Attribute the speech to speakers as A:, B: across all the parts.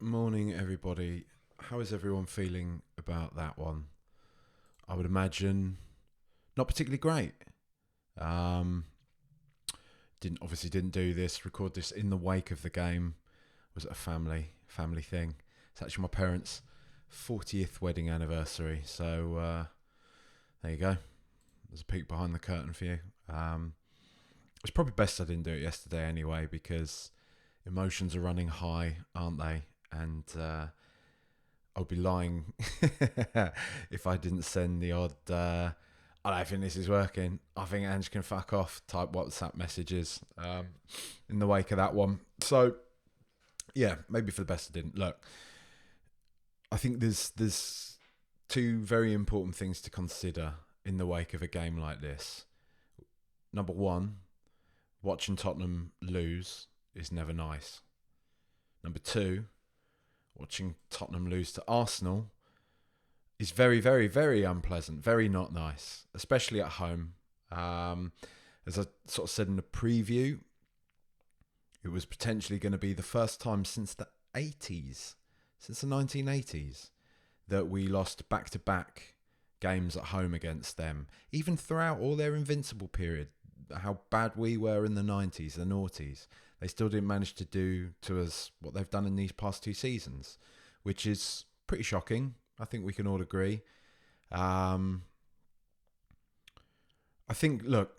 A: Morning, everybody. How is everyone feeling about that one? I would imagine not particularly great. Um, didn't do this. Record this in the wake of the game. Was it a family thing? It's actually my parents' 40th wedding anniversary. So there you go. There's a peek behind the curtain for you. It's probably best I didn't do it yesterday anyway, because emotions are running high, aren't they? And I'll be lying if I didn't send the odd I don't think this is working, I think Ange can fuck off type WhatsApp messages in the wake of that one. So yeah, maybe for the best I didn't. Look, I think there's two very important things to consider in the wake of a game like this. Number one, watching Tottenham lose is never nice. Number two, watching Tottenham lose to Arsenal is very, very, very unpleasant, very not nice, especially at home. As I sort of said in the preview, it was potentially going to be the first time since the 80s, since the 1980s, that we lost back-to-back games at home against them. Even throughout all their invincible period, how bad we were in the 90s, the noughties, they still didn't manage to do to us what they've done in these past two seasons, which is pretty shocking. I think we can all agree. I think, look,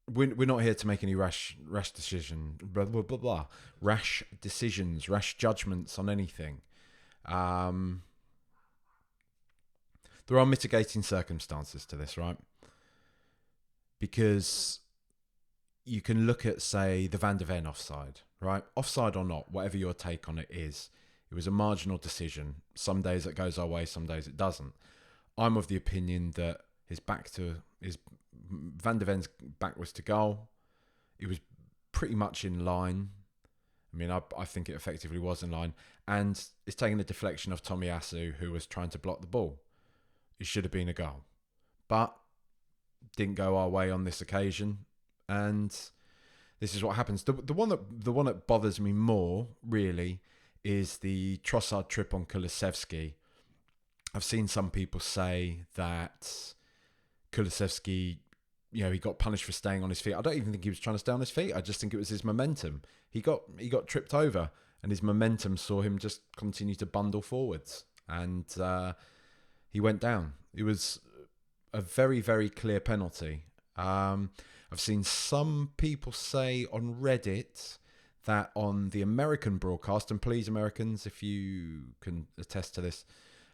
A: we're not here to make any rash decisions, rash decisions, rash judgments on anything. There are mitigating circumstances to this, right? Because you can look at, say, the Van de Ven offside, right? Offside or not, whatever your take on it is, it was a marginal decision. Some days it goes our way, some days it doesn't. I'm of the opinion that Van de Ven's back was to goal. It was pretty much in line. I mean, I think it effectively was in line. And it's taking the deflection of Tomiyasu, who was trying to block the ball. It should have been a goal. But didn't go our way on this occasion. And this is what happens. The one that bothers me more, really, is the Trossard trip on Kulusevski. I've seen some people say that Kulusevski, he got punished for staying on his feet. I don't even think he was trying to stay on his feet. I just think it was his momentum. He got tripped over, and his momentum saw him just continue to bundle forwards, and he went down. It was a very, very clear penalty. I've seen some people say on Reddit that on the American broadcast, and please, Americans, if you can attest to this,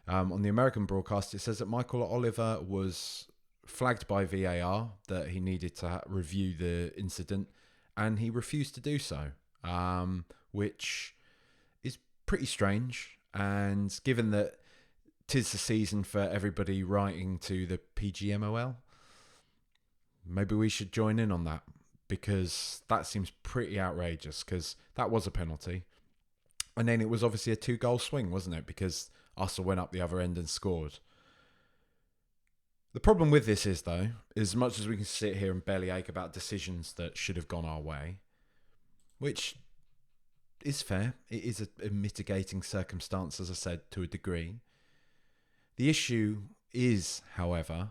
A: on the American broadcast, it says that Michael Oliver was flagged by VAR that he needed to review the incident, and he refused to do so, which is pretty strange. And given that 'tis the season for everybody writing to the PGMOL, maybe we should join in on that, because that seems pretty outrageous, because that was a penalty. And then it was obviously a 2-goal swing, wasn't it? Because Arsenal went up the other end and scored. The problem with this is, though, as much as we can sit here and bellyache about decisions that should have gone our way, which is fair, it is a mitigating circumstance, as I said, to a degree. The issue is, however,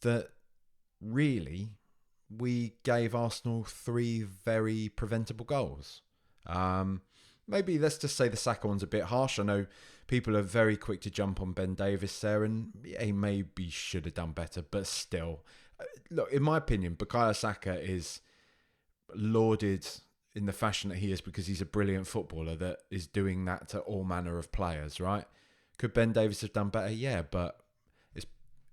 A: that really we gave Arsenal 3 very preventable goals. Maybe let's just say the Saka one's a bit harsh. I know people are very quick to jump on Ben Davies there, and he maybe should have done better, but still. Look, in my opinion, Bukayo Saka is lauded in the fashion that he is because he's a brilliant footballer that is doing that to all manner of players, right? Could Ben Davies have done better? Yeah, but it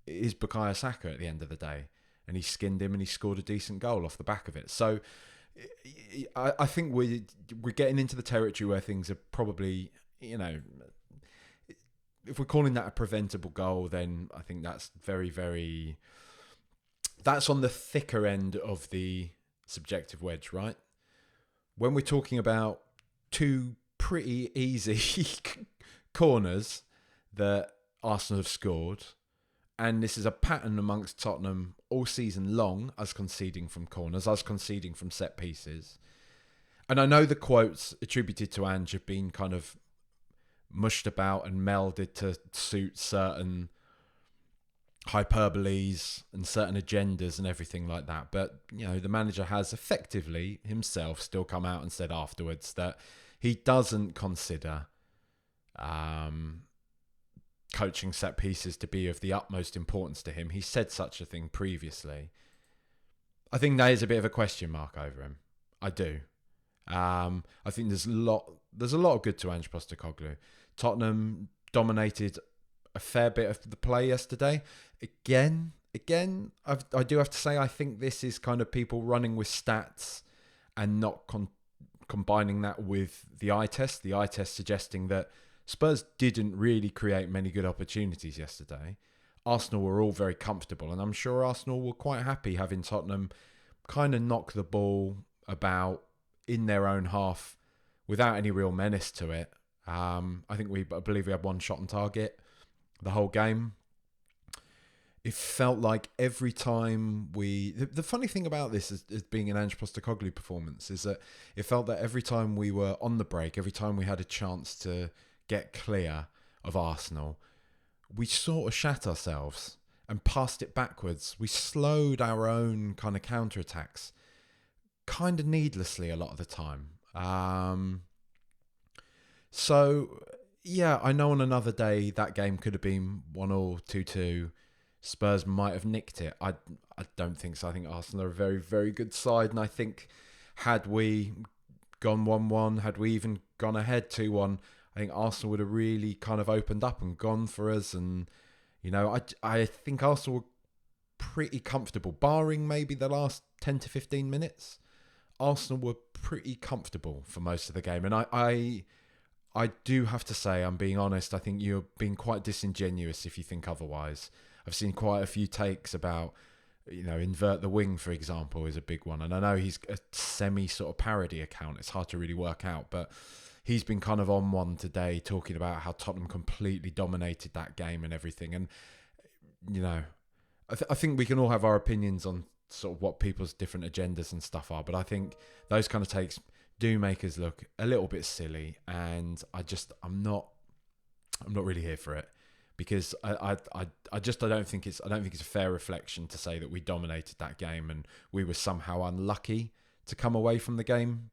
A: is Bukayo Saka at the end of the day. And he skinned him and he scored a decent goal off the back of it. So I think we're getting into the territory where things are probably, if we're calling that a preventable goal, then I think that's very, very, that's on the thicker end of the subjective wedge, right? When we're talking about 2 pretty easy corners that Arsenal have scored, and this is a pattern amongst Tottenham all season long, us conceding from corners, us conceding from set pieces. And I know the quotes attributed to Ange have been kind of mushed about and melded to suit certain hyperboles and certain agendas and everything like that. But, the manager has effectively himself still come out and said afterwards that he doesn't consider coaching set pieces to be of the utmost importance to him. He said such a thing previously. I think that is a bit of a question mark over him. I do. I think there's a lot of good to Ange Postecoglou. Tottenham dominated a fair bit of the play yesterday. Again, I do have to say, I think this is kind of people running with stats and not combining that with the eye test. The eye test suggesting that Spurs didn't really create many good opportunities yesterday. Arsenal were all very comfortable, and I'm sure Arsenal were quite happy having Tottenham kind of knock the ball about in their own half without any real menace to it. I believe we had one shot on target the whole game. It felt like every time the funny thing about this is being an Ange Postecoglou performance is that it felt that every time we were on the break, every time we had a chance to get clear of Arsenal, we sort of shat ourselves and passed it backwards. We slowed our own kind of counterattacks kind of needlessly a lot of the time. So, yeah, I know on another day that game could have been 1-1, 2-2. Spurs might have nicked it. I don't think so. I think Arsenal are a very, very good side. And I think had we gone 1-1, had we even gone ahead 2-1, I think Arsenal would have really kind of opened up and gone for us. And, I think Arsenal were pretty comfortable, barring maybe the last 10 to 15 minutes. Arsenal were pretty comfortable for most of the game. And I do have to say, I'm being honest, I think you're being quite disingenuous if you think otherwise. I've seen quite a few takes about, invert the wing, for example, is a big one. And I know he's a semi sort of parody account. It's hard to really work out, but he's been kind of on one today talking about how Tottenham completely dominated that game and everything. And, I think we can all have our opinions on sort of what people's different agendas and stuff are. But I think those kind of takes do make us look a little bit silly. And I'm not really here for it. Because I don't think it's a fair reflection to say that we dominated that game and we were somehow unlucky to come away from the game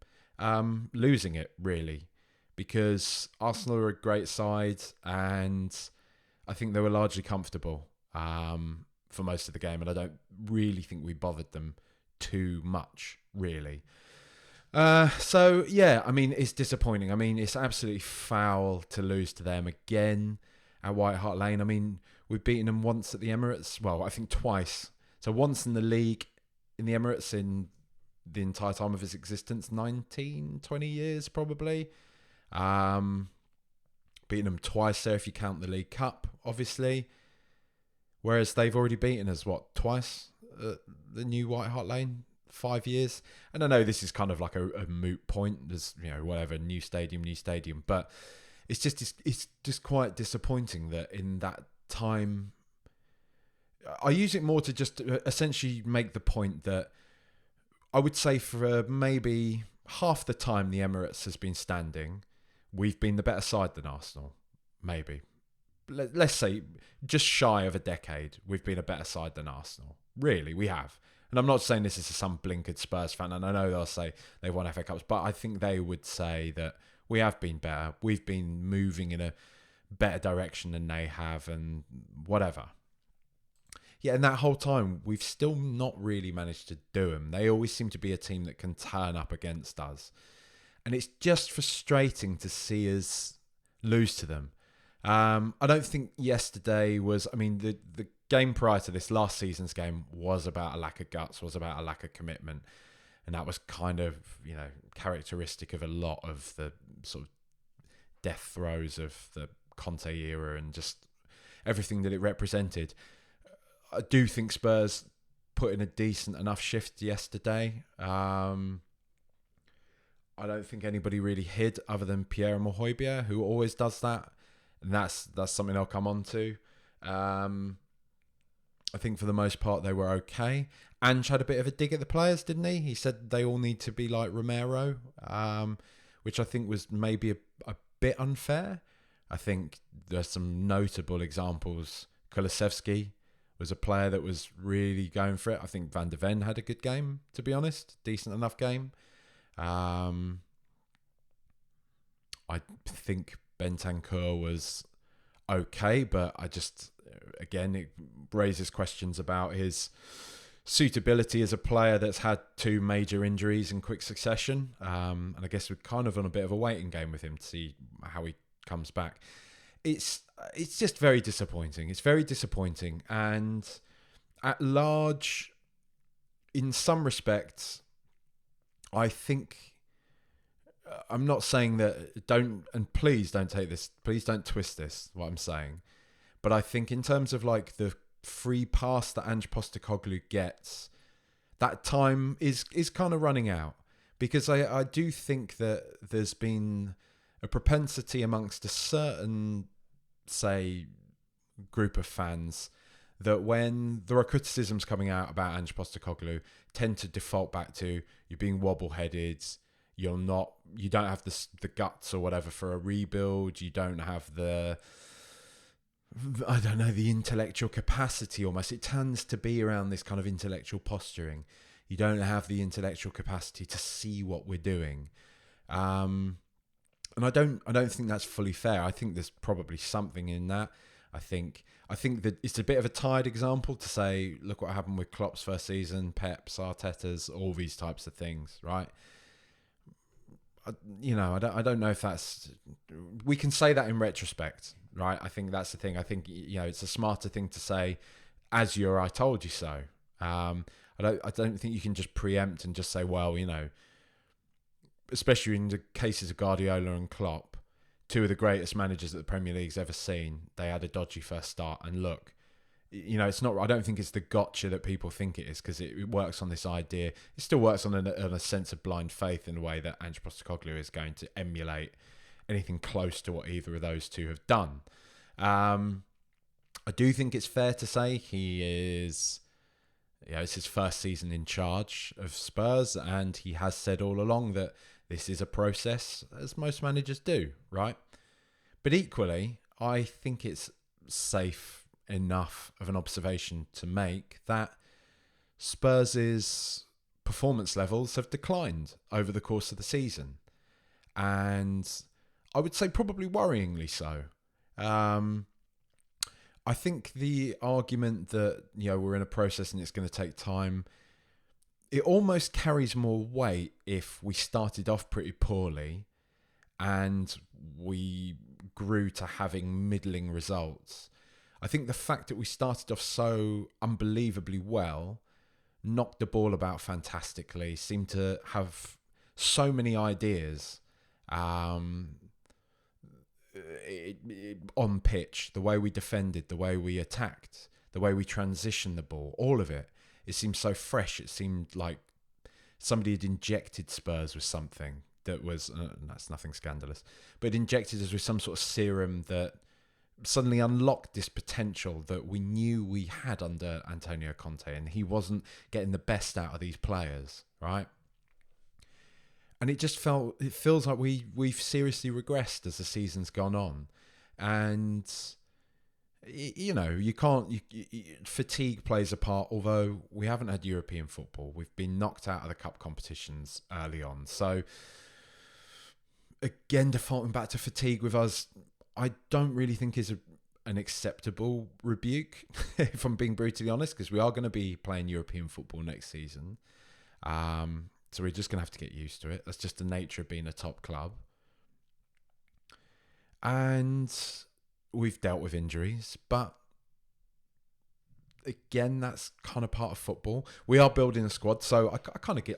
A: losing it, really, because Arsenal are a great side and I think they were largely comfortable for most of the game, and I don't really think we bothered them too much, really. So yeah, I mean, it's disappointing. I mean, it's absolutely foul to lose to them again at White Hart Lane. I mean, we've beaten them once at the Emirates. Well, I think twice. So once in the league in the Emirates in the entire time of its existence, 19, 20 years probably. Beaten them twice there if you count the League Cup, obviously. Whereas they've already beaten us, twice at the new White Hart Lane? 5 years. And I know this is kind of like a moot point. There's, whatever, new stadium. But it's just quite disappointing that in that time, I use it more to just essentially make the point that I would say for maybe half the time the Emirates has been standing, we've been the better side than Arsenal. Maybe. Let's say just shy of a decade, we've been a better side than Arsenal. Really, we have. And I'm not saying this is some blinkered Spurs fan, and I know they'll say they've won FA Cups, but I think they would say that we have been better. We've been moving in a better direction than they have, and whatever. Yeah, and that whole time, we've still not really managed to do them. They always seem to be a team that can turn up against us. And it's just frustrating to see us lose to them. I don't think yesterday was... I mean, the game prior to this, last season's game, was about a lack of guts, was about a lack of commitment. And that was kind of, characteristic of a lot of the sort of death throes of the Conte era and just everything that it represented. I do think Spurs put in a decent enough shift yesterday. I don't think anybody really hid other than Pierre Højbjerg, who always does that. And that's something I'll come on to. I I think for the most part they were okay. Ange had a bit of a dig at the players, didn't he? He said they all need to be like Romero, which I think was maybe a bit unfair. I think there's some notable examples. Kulusevski was a player that was really going for it. I think Van de Ven had a good game, to be honest. Decent enough game. I think Bentancur was okay, but again, it raises questions about his suitability as a player that's had 2 major injuries in quick succession. And I guess we're kind of on a bit of a waiting game with him to see how he comes back. It's just very disappointing. It's very disappointing. And at large, in some respects, I think... I'm not saying that please don't take this, please don't twist this, what I'm saying. But I think in terms of like the free pass that Ange Postecoglou gets, that time is kind of running out. Because I do think that there's been a propensity amongst a certain, say, group of fans that when there are criticisms coming out about Ange Postecoglou, tend to default back to you're being wobble-headed, you don't have the guts or whatever for a rebuild. You don't have the intellectual capacity almost. It tends to be around this kind of intellectual posturing. You don't have the intellectual capacity to see what we're doing. And I don't think that's fully fair. I think there's probably something in that. I think that it's a bit of a tired example to say, look what happened with Klopp's first season, Pep's, Arteta's, all these types of things, right? I don't know if that's... We can say that in retrospect, right? I think that's the thing. I think, it's a smarter thing to say, as you're, I told you so. I don't think you can just preempt and just say, well, especially in the cases of Guardiola and Klopp, 2 of the greatest managers that the Premier League's ever seen, they had a dodgy first start. And look, it's not... I don't think it's the gotcha that people think it is, because it works on this idea. It still works on a sense of blind faith in a way that Ange Postecoglou is going to emulate anything close to what either of those 2 have done. I do think it's fair to say he is... it's his first season in charge of Spurs, and he has said all along that this is a process, as most managers do, right? But equally, I think it's safe enough of an observation to make that Spurs' performance levels have declined over the course of the season. And I would say probably worryingly so. I think the argument that, we're in a process and it's going to take time, it almost carries more weight if we started off pretty poorly and we grew to having middling results. I think the fact that we started off so unbelievably well, knocked the ball about fantastically, seemed to have so many ideas on pitch, the way we defended, the way we attacked, the way we transitioned the ball, all of it. It seemed so fresh. It seemed like somebody had injected Spurs with something that was, that's nothing scandalous, but injected us with some sort of serum that suddenly unlocked this potential that we knew we had under Antonio Conte, and he wasn't getting the best out of these players, right? And it feels like we've seriously regressed as the season's gone on. And, fatigue plays a part, although we haven't had European football. We've been knocked out of the cup competitions early on. So, again, defaulting back to fatigue with us, I don't really think is an acceptable rebuke, if I'm being brutally honest, because we are going to be playing European football next season. So we're just going to have to get used to it. That's just the nature of being a top club. And we've dealt with injuries, but again, that's kind of part of football. We are building a squad, so I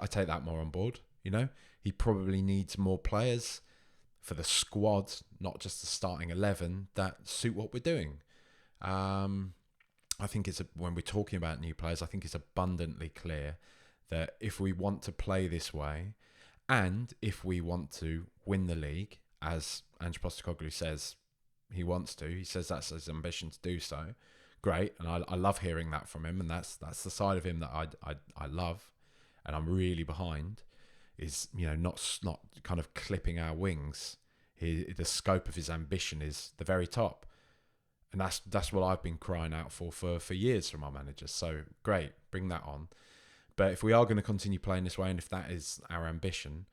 A: take that more on board. He probably needs more players for the squad, not just the starting 11, that suit what we're doing. I think when we're talking about new players, I think it's abundantly clear that if we want to play this way, and if we want to win the league, as Ange Postecoglou says he wants to, he says that's his ambition to do so, great, and I love hearing that from him, and that's the side of him that I love, and I'm really behind. Is not kind of clipping our wings. The scope of his ambition is the very top, and that's what I've been crying out for years from our managers. So great, bring that on. But if we are going to continue playing this way, and if that is our ambition,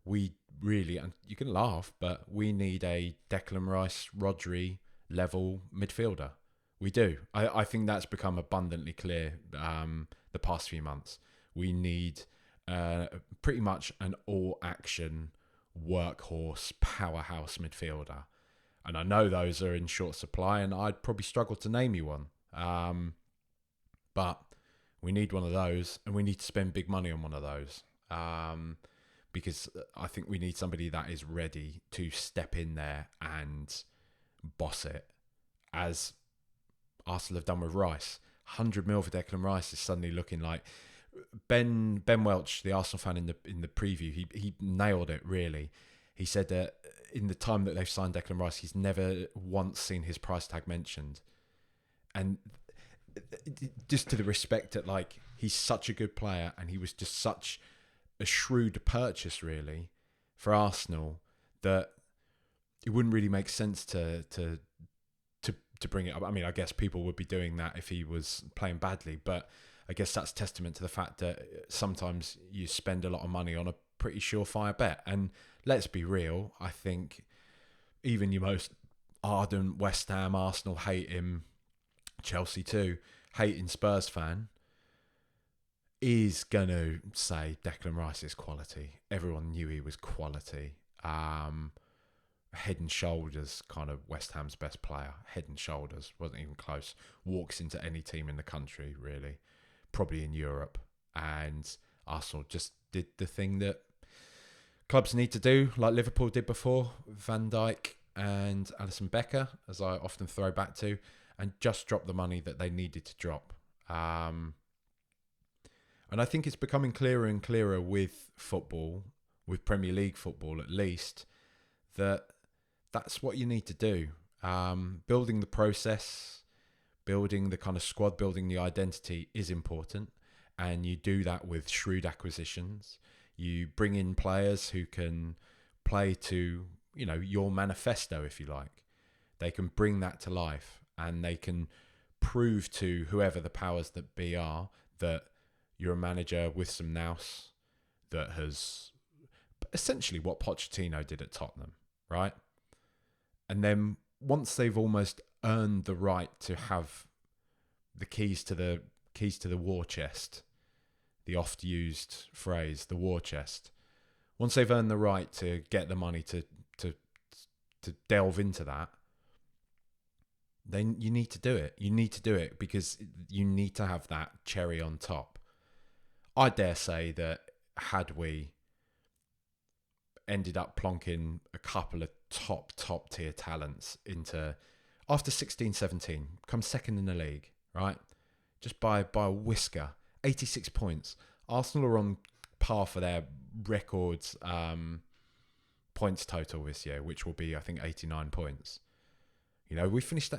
A: we really, and you can laugh, but we need a Declan Rice, Rodri level midfielder. We do. I think that's become abundantly clear the past few months. We need pretty much an all-action workhorse powerhouse midfielder. And I know those are in short supply, and I'd probably struggle to name you one. But we need one of those, and we need to spend big money on one of those. Because I think we need somebody that is ready to step in there and boss it, as Arsenal have done with Rice. 100 mil for Declan Rice is suddenly looking like Ben Welch, the Arsenal fan in the preview. He nailed it really. He said that in the time that they've signed Declan Rice, he's never once seen his price tag mentioned, and just to the respect that like he's such a good player, and he was just such a shrewd purchase really for Arsenal that it wouldn't really make sense to bring it up. I mean, I guess people would be doing that if he was playing badly, but I guess that's testament to the fact that sometimes you spend a lot of money on a pretty surefire bet. And let's be real, I think even your most ardent West Ham, Arsenal hate him, Chelsea too, hating Spurs fan is going to say Declan Rice is quality. Everyone knew he was quality. Head and shoulders kind of West Ham's best player. Head and shoulders, wasn't even close. Walks into any team in the country, really. Probably in Europe. And Arsenal just did the thing that clubs need to do, like Liverpool did before. Van Dijk and Alisson Becker, as I often throw back to, and just drop the money that they needed to drop. And I think it's becoming clearer and clearer with football, with Premier League football at least, that that's what you need to do. Building the process, building the kind of squad, building the identity is important. And you do that with shrewd acquisitions. You bring in players who can play to, your manifesto, if you like. They can bring that to life, and they can prove to whoever the powers that be are that you're a manager with some nous that has essentially what Pochettino did at Tottenham, right? And then once they've almost earned the right to have the keys to the war chest, the oft-used phrase, the war chest, once they've earned the right to get the money to delve into that, then you need to do it. You need to do it because you need to have that cherry on top. I dare say that had we ended up plonking a couple of top tier talents into, after 16-17, come second in the league, right? Just by a whisker, 86 points. Arsenal are on par for their records points total this year, which will be, I think, 89 points. We finished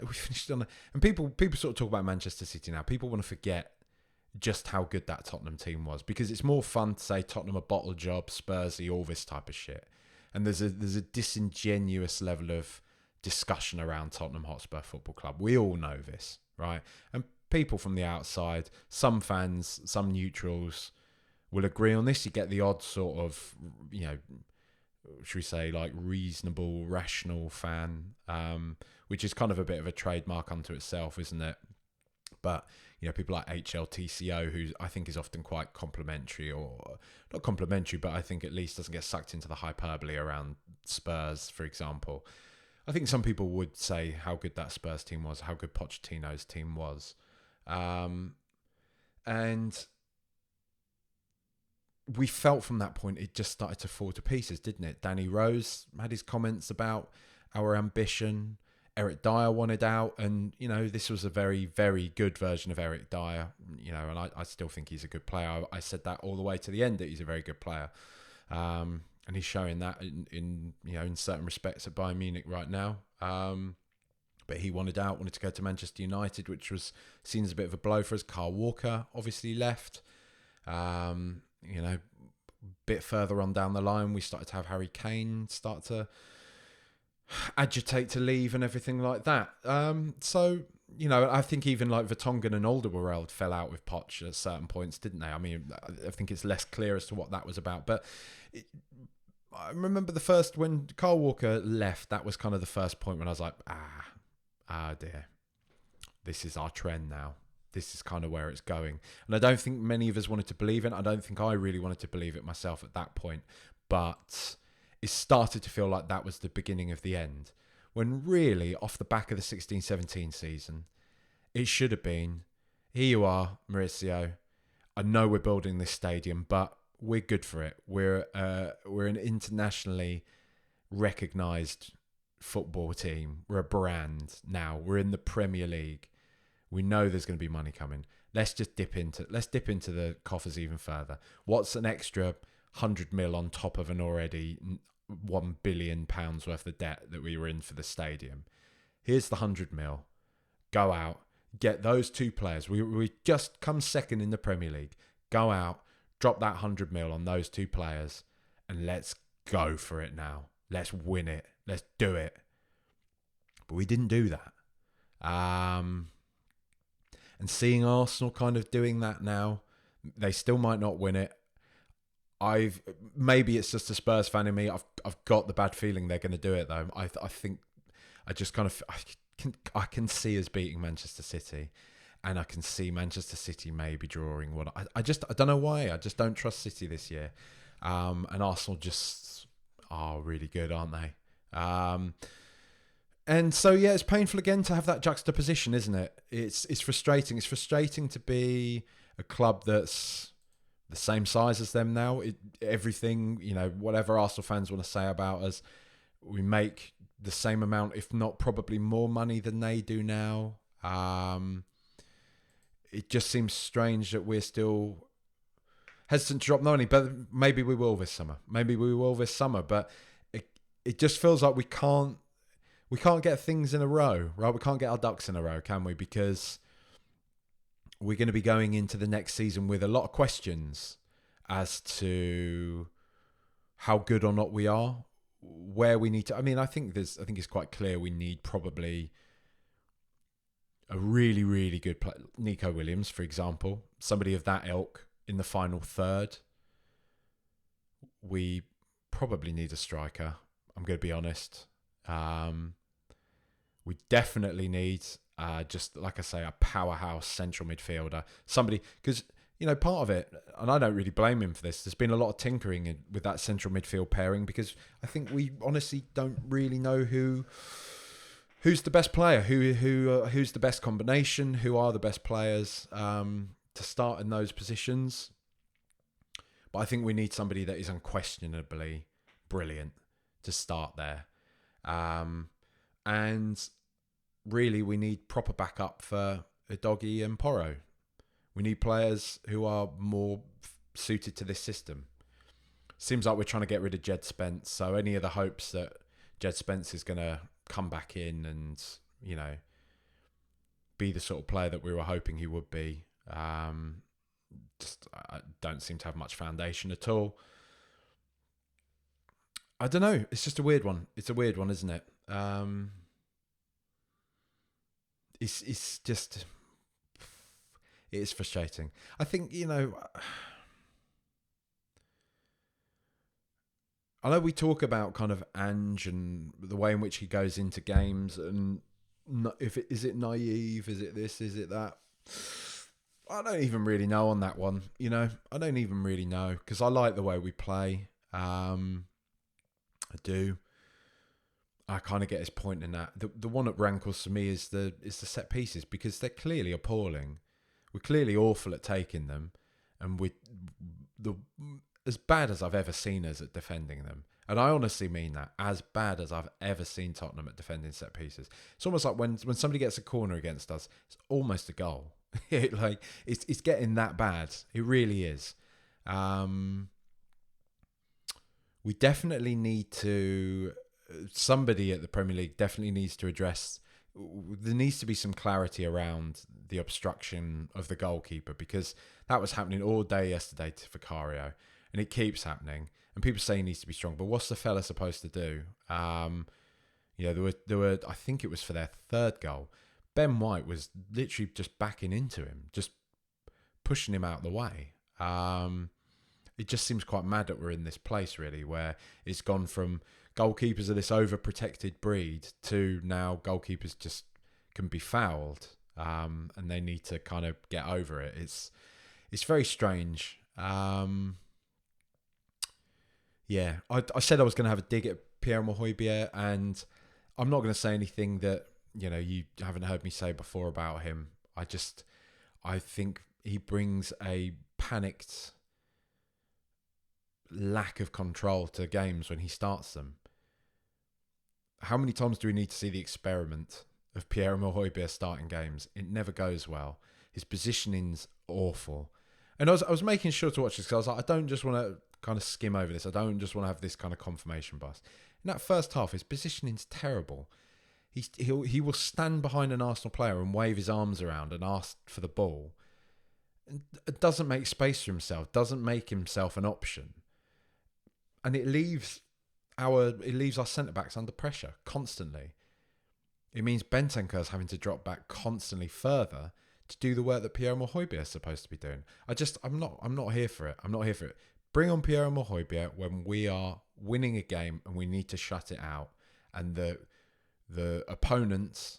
A: on and people sort of talk about Manchester City now. People want to forget just how good that Tottenham team was, because it's more fun to say Tottenham a bottle job, Spursy, all this type of shit. And there's a disingenuous level of discussion around Tottenham Hotspur Football Club. We all know this, right? And people from the outside, some fans, some neutrals will agree on this. You get the odd sort of, should we say, like reasonable, rational fan, which is kind of a bit of a trademark unto itself, isn't it? But people like HLTCO, who I think is often quite complimentary, or not complimentary, but I think at least doesn't get sucked into the hyperbole around Spurs, for example. I think some people would say how good that Spurs team was, how good Pochettino's team was. And we felt from that point it just started to fall to pieces, didn't it? Danny Rose had his comments about our ambition. Eric Dyer wanted out, and this was a very, very good version of Eric Dyer. And I still think he's a good player. I said that all the way to the end, that he's a very good player, and he's showing that in certain respects at Bayern Munich right now. But but he wanted out, wanted to go to Manchester United, which was seen as a bit of a blow for us. Kyle Walker obviously left. You know, bit further on down the line, we started to have Harry Kane start to agitate to leave and everything like that. So, you know, I think even like Vertonghen and Alderweireld fell out with Poch at certain points, didn't they? I mean, I think it's less clear as to what that was about. But I remember when Kyle Walker left, that was kind of the first point when I was like, dear, this is our trend now. This is kind of where it's going. And I don't think many of us wanted to believe it. I don't think I really wanted to believe it myself at that point. But it started to feel like that was the beginning of the end. When really, off the back of the 16-17 season, it should have been, here you are, Mauricio. I know we're building this stadium, but we're good for it. We're an internationally recognised football team. We're a brand now. We're in the Premier League. We know there's going to be money coming. Let's dip into the coffers even further. What's an extra 100 mil on top of an already £1 billion worth of debt that we were in for the stadium? Here's the 100 mil. Go out, get those two players. We just come second in the Premier League. Go out, drop that 100 mil on those two players, and let's go for it now. Let's win it. Let's do it. But we didn't do that. And seeing Arsenal kind of doing that now, they still might not win it. Maybe it's just a Spurs fan in me. I've got the bad feeling they're going to do it though. I think I just kind of I can see us beating Manchester City, and I can see Manchester City maybe drawing one. I don't know why. I just don't trust City this year, and Arsenal just are really good, aren't they? And so, yeah, it's painful again to have that juxtaposition, isn't it? It's frustrating. It's frustrating to be a club that's the same size as them now. Everything, you know, whatever Arsenal fans want to say about us, we make the same amount, if not probably more money than they do now. It just seems strange that we're still hesitant to drop money, but maybe we will this summer. But it just feels like we can't get things in a row, right? We can't get our ducks in a row, can we? Because we're going to be going into the next season with a lot of questions as to how good or not we are, where we need to. I mean, I think it's quite clear we need probably a really, really good player. Nico Williams, for example, somebody of that ilk in the final third. We probably need a striker. I'm going to be honest. We definitely need, just like I say, a powerhouse central midfielder. Somebody, because, you know, part of it, and I don't really blame him for this, there's been a lot of tinkering with that central midfield pairing, because I think we honestly don't really know who's the best player, who's the best combination, who are the best players to start in those positions. But I think we need somebody that is unquestionably brilliant to start there. And really, we need proper backup for Udogie and Porro. We need players who are more suited to this system. Seems like we're trying to get rid of Jed Spence, so any of the hopes that Jed Spence is going to come back in and, you know, be the sort of player that we were hoping he would be, just don't seem to have much foundation at all. I don't know. It's just a weird one. It's a weird one, isn't it? It's just, it is frustrating. I think, you know, I know we talk about kind of Ange and the way in which he goes into games, and is it naive? Is it this? Is it that? I don't even really know on that one. You know, I don't even really know, because I like the way we play. I do. I kind of get his point in that. The one that rankles for me is the set pieces, because they're clearly appalling. We're clearly awful at taking them, and as bad as I've ever seen us at defending them. And I honestly mean that, as bad as I've ever seen Tottenham at defending set pieces. It's almost like when somebody gets a corner against us, it's almost a goal. Like it's getting that bad. It really is. We definitely need to. Somebody at the Premier League definitely needs to address there needs to be some clarity around the obstruction of the goalkeeper, because that was happening all day yesterday to Vicario, and it keeps happening. And people say he needs to be strong, but what's the fella supposed to do? There were. I think it was for their third goal. Ben White was literally just backing into him, just pushing him out of the way. It just seems quite mad that we're in this place, really, where it's gone from goalkeepers are this overprotected breed to now goalkeepers just can be fouled, and they need to kind of get over it. It's very strange. Yeah, I said I was going to have a dig at Pierre Højbjerg, and I'm not going to say anything that you haven't heard me say before about him. I think he brings a panicked lack of control to games when he starts them. How many times do we need to see the experiment of Pierre Højbjerg starting games? It never goes well. His positioning's awful. And I was making sure to watch this because I was like, I don't just want to kind of skim over this. I don't just want to have this kind of confirmation bias. In that first half, his positioning's terrible. He will stand behind an Arsenal player and wave his arms around and ask for the ball. It doesn't make space for himself, doesn't make himself an option. And it leaves our centre-backs under pressure constantly. It means Bentancur's having to drop back constantly further to do the work that Pierre Højbjerg is supposed to be doing. I'm not here for it. I'm not here for it. Bring on Pierre Højbjerg when we are winning a game and we need to shut it out, and the opponents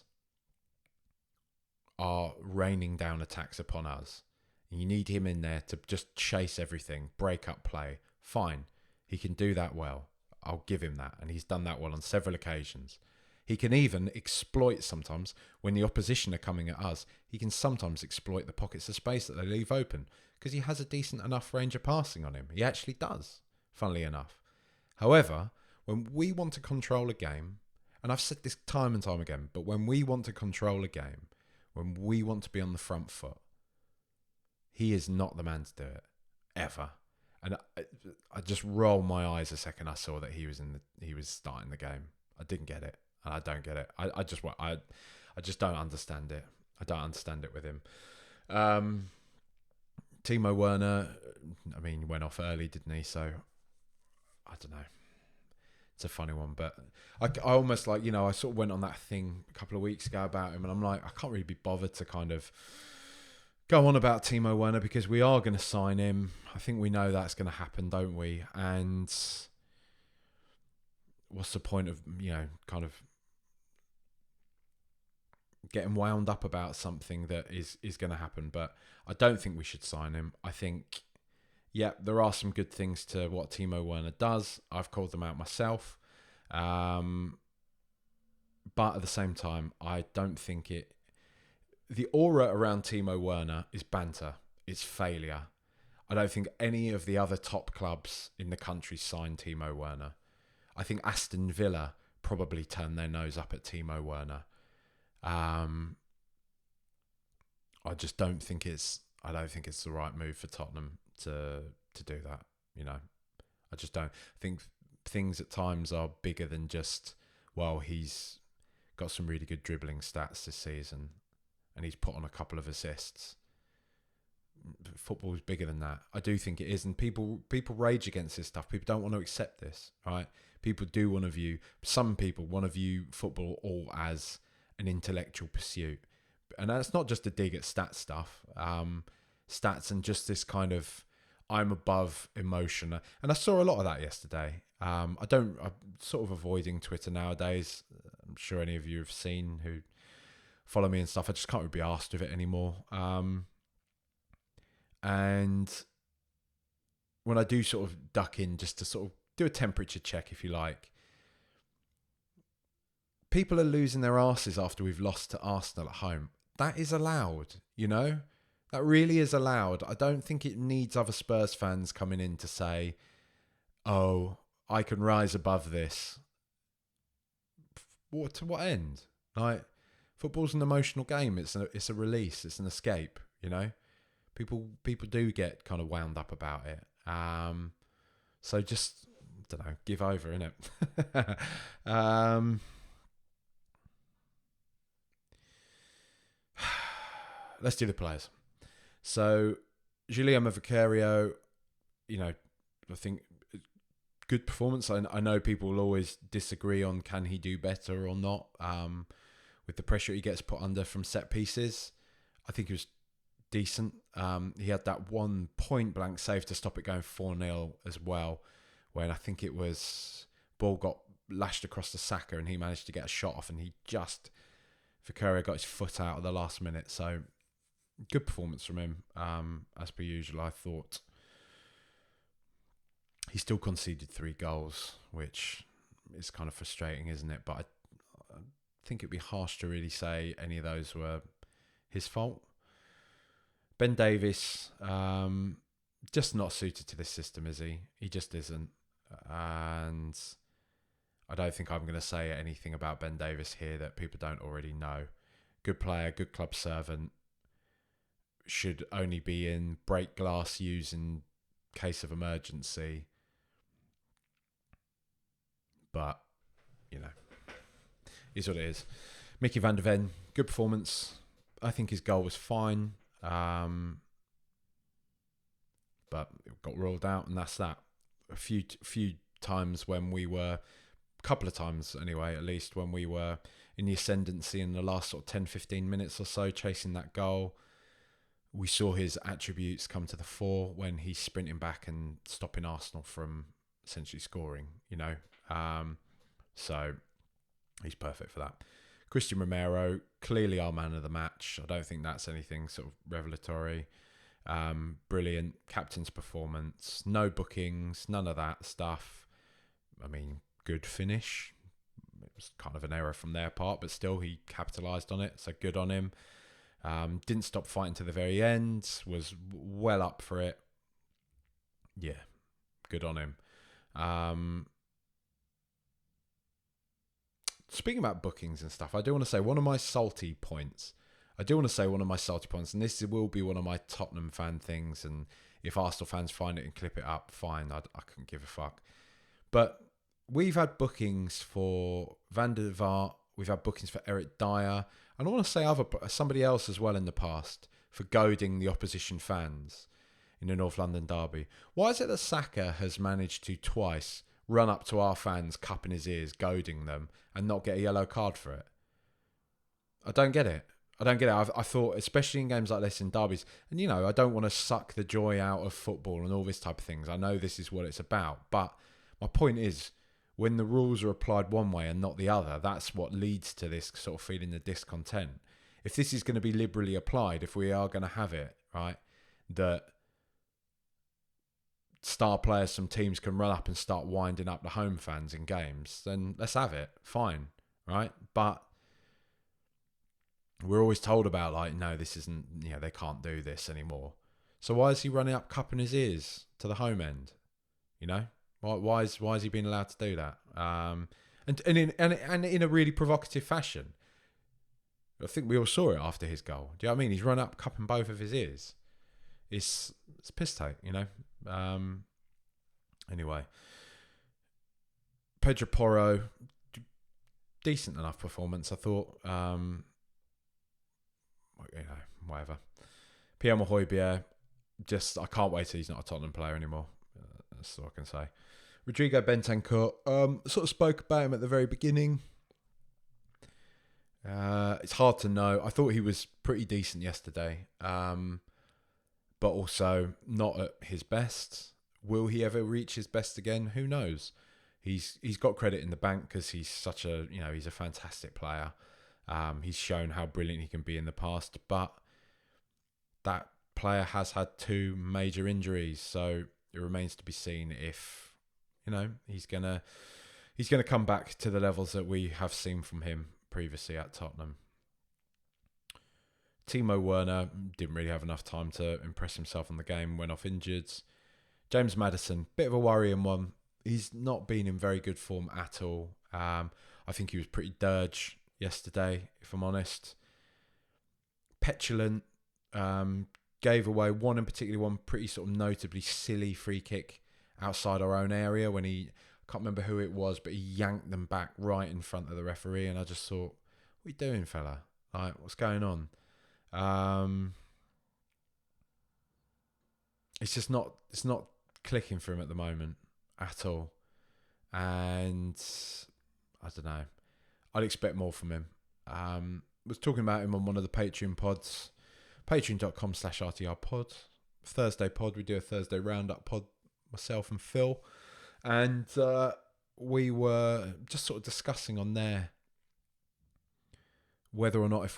A: are raining down attacks upon us. You need him in there to just chase everything, break up play. Fine, he can do that well. I'll give him that, and he's done that well on several occasions. He can even exploit sometimes when the opposition are coming at us. He can sometimes exploit the pockets of space that they leave open because he has a decent enough range of passing on him. He actually does, funnily enough. However, when we want to control a game, and I've said this time and time again, but when we want to control a game, when we want to be on the front foot, he is not the man to do it, ever. And I just rolled my eyes a second I saw that he was starting the game. I didn't get it, and I don't get it. I just don't understand it. I don't understand it with him. Timo Werner, I mean, went off early, didn't he? So I don't know. It's a funny one, but I almost I sort of went on that thing a couple of weeks ago about him, and I'm like, I can't really be bothered to kind of go on about Timo Werner because we are going to sign him. I think we know that's going to happen, don't we? And what's the point of, kind of getting wound up about something that is going to happen? But I don't think we should sign him. I think, there are some good things to what Timo Werner does. I've called them out myself. But at the same time, I don't think the aura around Timo Werner is banter. It's failure. I don't think any of the other top clubs in the country signed Timo Werner. I think Aston Villa probably turned their nose up at Timo Werner. I just don't think it's the right move for Tottenham to do that. I just don't think things at times are bigger than just, well, he's got some really good dribbling stats this season and he's put on a couple of assists. Football is bigger than that. I do think it is, and people rage against this stuff. People don't want to accept this, right? Some people want to view football all as an intellectual pursuit, and that's not just a dig at stats stuff. Stats and just this kind of I'm above emotion, and I saw a lot of that yesterday. I'm sort of avoiding Twitter nowadays. I'm sure any of you have seen who follow me and stuff. I just can't really be asked with it anymore. And when I do sort of duck in just to sort of do a temperature check, if you like, people are losing their asses after we've lost to Arsenal at home. That is allowed, That really is allowed. I don't think it needs other Spurs fans coming in to say, oh, I can rise above this. To what end? Like, football's an emotional game. It's a release. It's an escape, People do get kind of wound up about it. So just, I don't know, give over, innit? let's do the players. So, Guilherme Vicario, I think good performance. I know people will always disagree on can he do better or not with the pressure he gets put under from set pieces. I think he was decent. He had that one point blank save to stop it going 4-0 as well, when I think it was ball got lashed across the Saka and he managed to get a shot off, and Vicario got his foot out at the last minute. So good performance from him, as per usual. I thought he still conceded 3 goals, which is kind of frustrating, isn't it? But I think it'd be harsh to really say any of those were his fault. Ben Davies, just not suited to this system, is he? He just isn't. And I don't think I'm going to say anything about Ben Davies here that people don't already know. Good player, good club servant. Should only be in break glass use in case of emergency. But, is what it is. Mickey van der Ven, good performance. I think his goal was fine. But it got ruled out, and that's that. A few times when we were, a couple of times anyway, at least, when we were in the ascendancy in the last sort of 10-15 minutes or so, chasing that goal, we saw his attributes come to the fore when he's sprinting back and stopping Arsenal from essentially scoring, so he's perfect for that. Christian Romero, clearly our man of the match. I don't think that's anything sort of revelatory. Brilliant captain's performance, no bookings, none of that stuff. I mean, good finish. It was kind of an error from their part, but still he capitalised on it, so good on him. Didn't stop fighting to the very end, was well up for it. Yeah, good on him. Speaking about bookings and stuff, I do want to say one of my salty points, and this will be one of my Tottenham fan things, and if Arsenal fans find it and clip it up, fine, I couldn't give a fuck. But we've had bookings for Van der Vaart, we've had bookings for Eric Dyer, and I want to say somebody else as well in the past, for goading the opposition fans in the North London derby. Why is it that Saka has managed to twice run up to our fans, cupping his ears, goading them, and not get a yellow card for it? I don't get it. I thought, especially in games like this, in derbies, and I don't want to suck the joy out of football and all this type of things. I know this is what it's about, but my point is, when the rules are applied one way and not the other, that's what leads to this sort of feeling of discontent. If this is going to be liberally applied, if we are going to have it, right, that star players from teams can run up and start winding up the home fans in games, then let's have it. Fine, right? But we're always told about, like, no, this isn't, they can't do this anymore. So why is he running up, cupping his ears to the home end? Why is he being allowed to do that? And in a really provocative fashion. I think we all saw it after his goal. Do you know what I mean? He's run up, cupping both of his ears. It's piss take, Anyway, Pedro Porro, decent enough performance, I thought. Whatever. Pierre Mahoybier, I can't wait till he's not a Tottenham player anymore. That's all I can say. Rodrigo Bentancur, sort of spoke about him at the very beginning. It's hard to know. I thought he was pretty decent yesterday, but also not at his best. Will he ever reach his best again? Who knows? He's got credit in the bank because he's such a he's a fantastic player. He's shown how brilliant he can be in the past, but that player has had 2 major injuries, so it remains to be seen if he's gonna come back to the levels that we have seen from him previously at Tottenham. Timo Werner didn't really have enough time to impress himself on the game, went off injured. James Maddison, bit of a worrying one. He's not been in very good form at all. I think he was pretty dirge yesterday, if I'm honest. Petulant, gave away one pretty sort of notably silly free kick outside our own area when I can't remember who it was, but he yanked them back right in front of the referee, and I just thought, what are you doing, fella? Like, what's going on? Um, it's not clicking for him at the moment at all. And I don't know. I'd expect more from him. Was talking about him on one of the Patreon pods, patreon.com/RTR pod. Thursday pod. We do a Thursday roundup pod, myself and Phil. And we were just sort of discussing on there whether or not if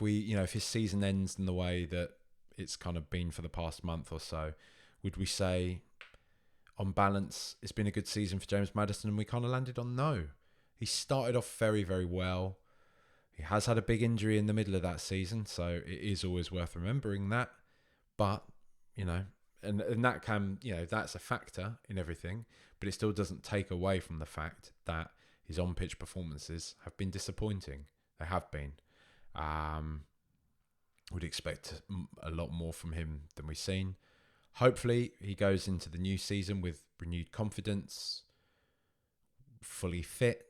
A: his season ends in the way that it's kind of been for the past month or so, would we say on balance it's been a good season for James Maddison? And we kind of landed on no. He started off very, very well. He has had a big injury in the middle of that season, so it is always worth remembering that. But, and that can, that's a factor in everything, but it still doesn't take away from the fact that his on-pitch performances have been disappointing. They have been. Would expect a lot more from him than we've seen. Hopefully, he goes into the new season with renewed confidence, fully fit,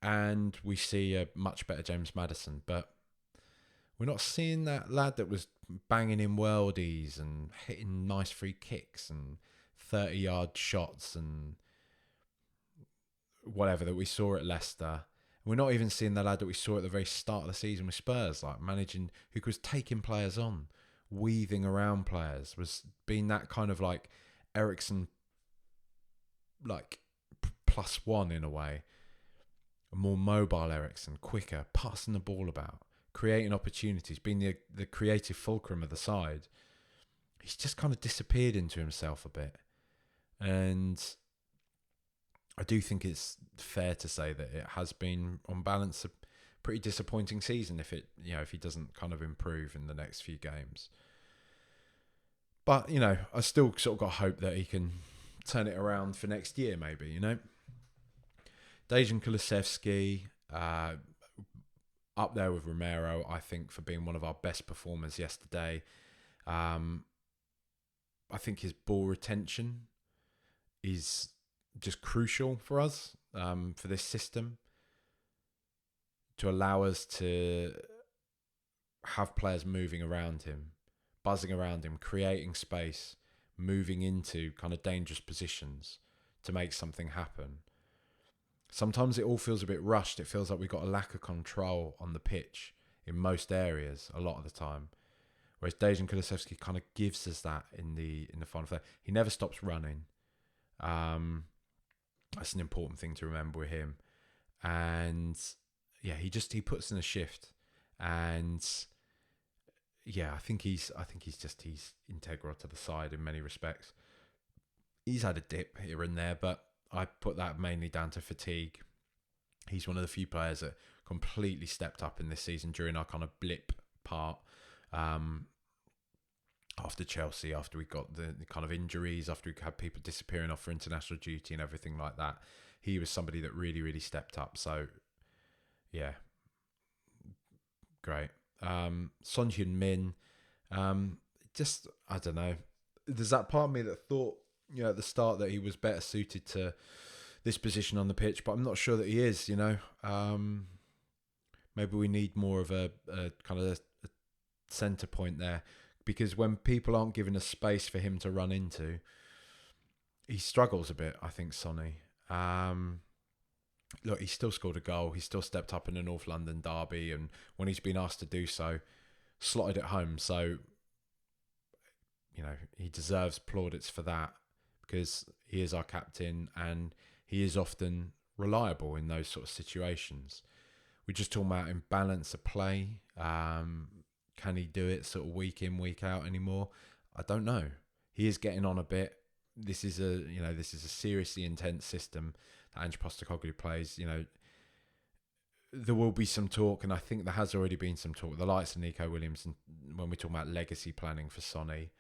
A: and we see a much better James Maddison. But we're not seeing that lad that was banging in worldies and hitting nice free kicks and 30-yard shots and whatever that we saw at Leicester. We're not even seeing the lad that we saw at the very start of the season with Spurs, like managing, who was taking players on, weaving around players, was being that kind of like Eriksen, like +1 in a way. A more mobile Eriksen, quicker, passing the ball about, creating opportunities, being the creative fulcrum of the side. He's just kind of disappeared into himself a bit. And I do think it's fair to say that it has been, on balance, a pretty disappointing season if he doesn't kind of improve in the next few games. But, I still sort of got hope that he can turn it around for next year, maybe, Dejan Kulusevski, up there with Romero, I think, for being one of our best performers yesterday. I think his ball retention is just crucial for us, for this system, to allow us to have players moving around him, buzzing around him, creating space, moving into kind of dangerous positions to make something happen. Sometimes it all feels a bit rushed. It feels like we've got a lack of control on the pitch in most areas a lot of the time. Whereas Dejan Kulusevski kind of gives us that in the final third. He never stops running. That's an important thing to remember with him. And yeah, he puts in a shift. And yeah, I think he's integral to the side in many respects. He's had a dip here and there, but I put that mainly down to fatigue. He's one of the few players that completely stepped up in this season during our kind of blip part. After Chelsea, after we got the kind of injuries, after we had people disappearing off for international duty and everything like that, he was somebody that really, really stepped up. So, yeah, great. Son Heung-min, just, I don't know. There's that part of me that thought, at the start that he was better suited to this position on the pitch, but I'm not sure that he is, Maybe we need more of a kind of a centre point there, because when people aren't given a space for him to run into, he struggles a bit, I think, Sonny. Look, he still scored a goal. He still stepped up in a North London derby, and when he's been asked to do so, slotted it home. So, he deserves plaudits for that, because he is our captain and he is often reliable in those sort of situations. We're just talking about imbalance of play. Can he do it sort of week in, week out anymore? I don't know. He is getting on a bit. This is a seriously intense system that Ange Postecoglou plays. There will be some talk, and I think there has already been some talk, the likes of Nico Williams, and when we're talking about legacy planning for Sonny.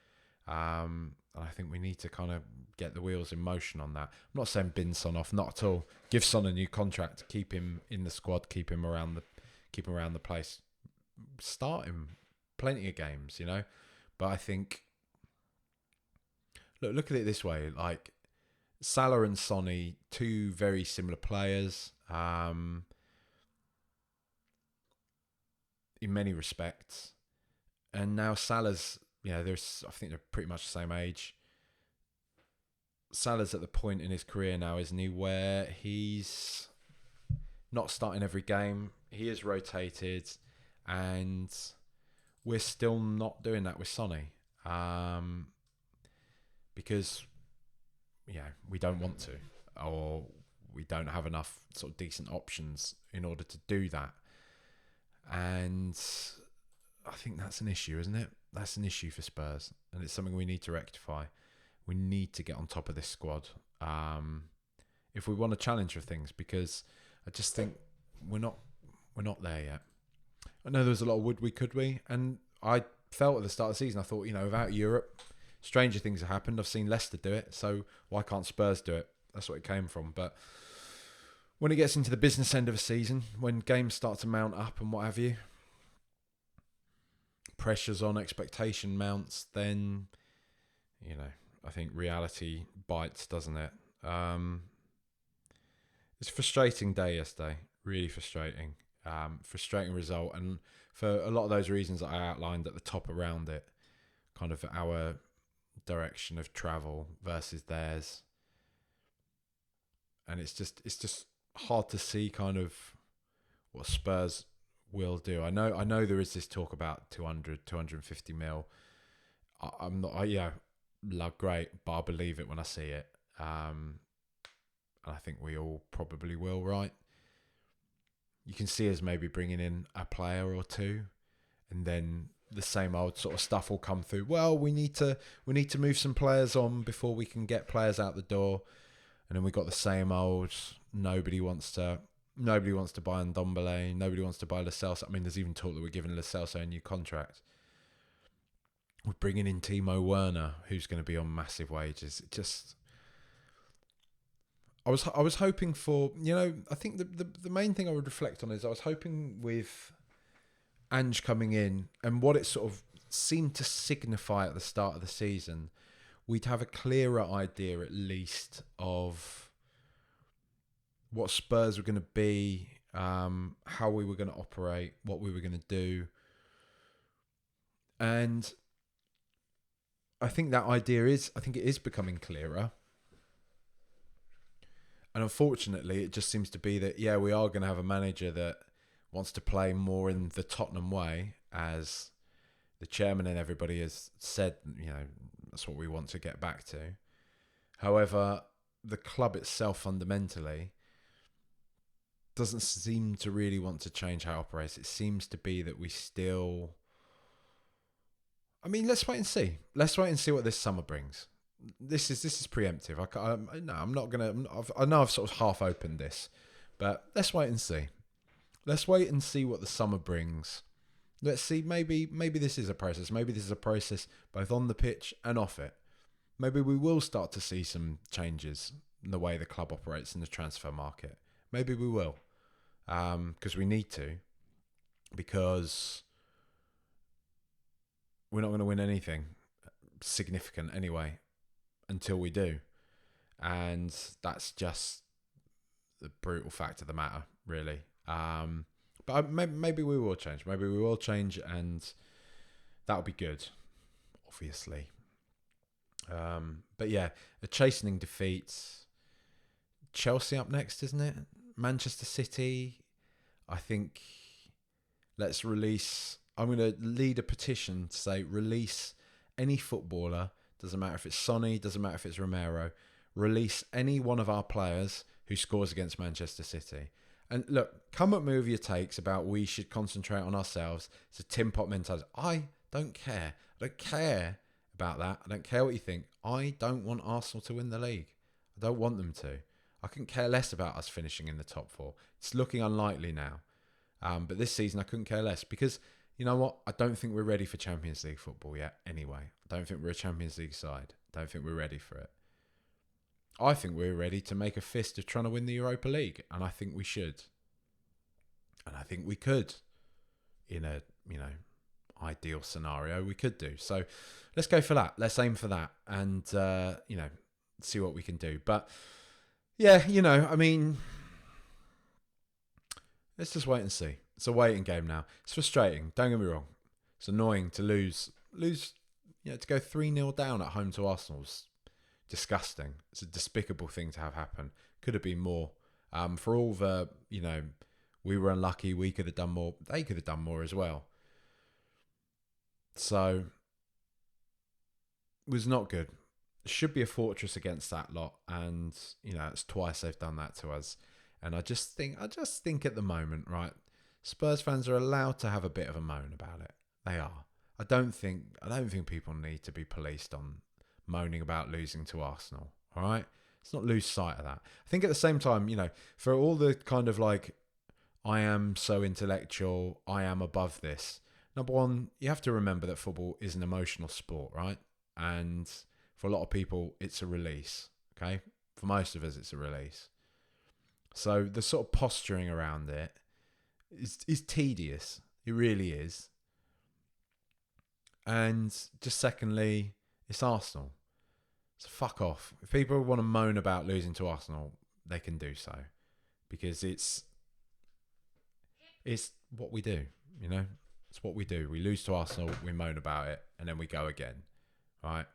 A: And I think we need to kind of get the wheels in motion on that. I'm not saying bin Son off, not at all. Give Son a new contract, keep him in the squad, keep him around the place, start him plenty of games, But I think, look at it this way: like Salah and Sonny, two very similar players, in many respects. And now Salah's, I think they're pretty much the same age. Salah's at the point in his career now, isn't he, where he's not starting every game. He is rotated, and we're still not doing that with Sonny. Because, we don't want to, or we don't have enough sort of decent options in order to do that. And I think that's an issue, isn't it? That's an issue for Spurs, and it's something we need to rectify. We need to get on top of this squad if we want to challenge for things, because I just think we're not there yet. I know there's a lot of would we, and I felt at the start of the season, I thought, without Europe, stranger things have happened. I've seen Leicester do it, so why can't Spurs do it? That's what it came from. But when it gets into the business end of a season, when games start to mount up and what have you, pressures on, expectation mounts, then, I think reality bites, doesn't it? It's a frustrating day yesterday, really frustrating. Frustrating result, and for a lot of those reasons that I outlined at the top around it, kind of our direction of travel versus theirs. And it's just hard to see kind of what Spurs will do. I know there is this talk about 250 mil. I'm not, great, but I believe it when I see it. And I think we all probably will, right? You can see us maybe bringing in a player or two, and then the same old sort of stuff will come through. Well, we need to move some players on before we can get players out the door. And then we got the same old, nobody wants to buy Ndombele, nobody wants to buy Lo Celso. I mean, there's even talk that we're giving Lo Celso a new contract. We're bringing in Timo Werner, who's going to be on massive wages. It just, I was hoping for, I think the main thing I would reflect on is I was hoping with Ange coming in and what it sort of seemed to signify at the start of the season, we'd have a clearer idea at least of what Spurs were going to be, how we were going to operate, what we were going to do. And I think that idea it is becoming clearer. And unfortunately, it just seems to be that, we are going to have a manager that wants to play more in the Tottenham way, as the chairman and everybody has said, that's what we want to get back to. However, the club itself fundamentally doesn't seem to really want to change how it operates. It seems to be that we still... I mean, let's wait and see. Let's wait and see what this summer brings. This is preemptive. I'm not going to... I know I've sort of half opened this, but let's wait and see. Let's wait and see what the summer brings. Let's see, maybe this is a process. Maybe this is a process both on the pitch and off it. Maybe we will start to see some changes in the way the club operates in the transfer market. Maybe we will. Because we need to. Because we're not going to win anything significant anyway until we do. And that's just the brutal fact of the matter, really. But maybe we will change. Maybe we will change, and that'll be good, obviously. But yeah, a chastening defeat. Chelsea up next, isn't it? Manchester City. I think let's release... I'm going to lead a petition to say release any footballer. Doesn't matter if it's Sonny, doesn't matter if it's Romero. Release any one of our players who scores against Manchester City. And look, come at me with your takes about we should concentrate on ourselves. It's a tin pot mentality. I don't care. I don't care about that. I don't care what you think. I don't want Arsenal to win the league. I don't want them to. I couldn't care less about us finishing in the top four. It's looking unlikely now. But this season I couldn't care less because, you know what? I don't think we're ready for Champions League football yet anyway. I don't think we're a Champions League side. I don't think we're ready for it. I think we're ready to make a fist of trying to win the Europa League, and I think we should. And I think we could, in a, ideal scenario, we could do. So let's go for that. Let's aim for that and, see what we can do. But, yeah, let's just wait and see. It's a waiting game now. It's frustrating. Don't get me wrong. It's annoying to lose. To go 3-0 down at home to Arsenal's disgusting. It's a despicable thing to have happen. Could have been more. For all the, we were unlucky, we could have done more. They could have done more as well. So, it was not good. Should be a fortress against that lot, and it's twice they've done that to us. And I just think at the moment, right, Spurs fans are allowed to have a bit of a moan about it. They are. I don't think people need to be policed on moaning about losing to Arsenal. All right, let's not lose sight of that. I think at the same time, for all the kind of like, I am so intellectual, I am above this. Number one, you have to remember that football is an emotional sport, right? And for a lot of people, it's a release. Okay, for most of us, it's a release. So the sort of posturing around it is tedious. It really is. And just secondly, it's Arsenal. So fuck off. If people want to moan about losing to Arsenal, they can do so. Because it's what we do, It's what we do. We lose to Arsenal, we moan about it, and then we go again. Right?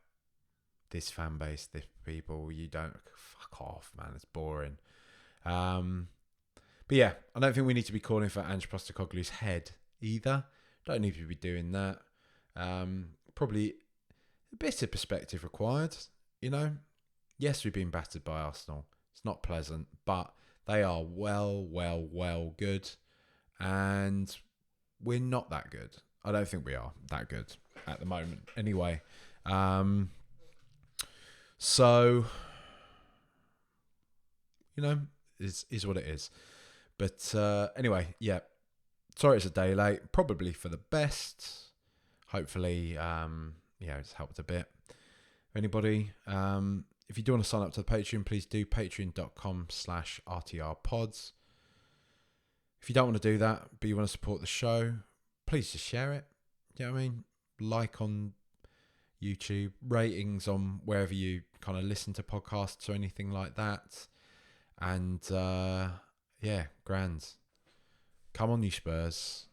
A: This fan base, this people, you don't... Fuck off, man. It's boring. But yeah, I don't think we need to be calling for Ange Postecoglou's head either. Don't need to be doing that. Probably a bit of perspective required, Yes, we've been battered by Arsenal. It's not pleasant, but they are well good, and we're not that good. I don't think we are that good at the moment. Anyway, so is what it is. But anyway, yeah. Sorry it's a day late. Probably for the best. Hopefully, it's helped a bit. Anybody, if you do want to sign up to the Patreon, please do patreon.com/RTRpods. If you don't want to do that, but you want to support the show, please just share it. You know what I mean? Like on YouTube, ratings on wherever you kind of listen to podcasts or anything like that. And, grand. Come on, you Spurs.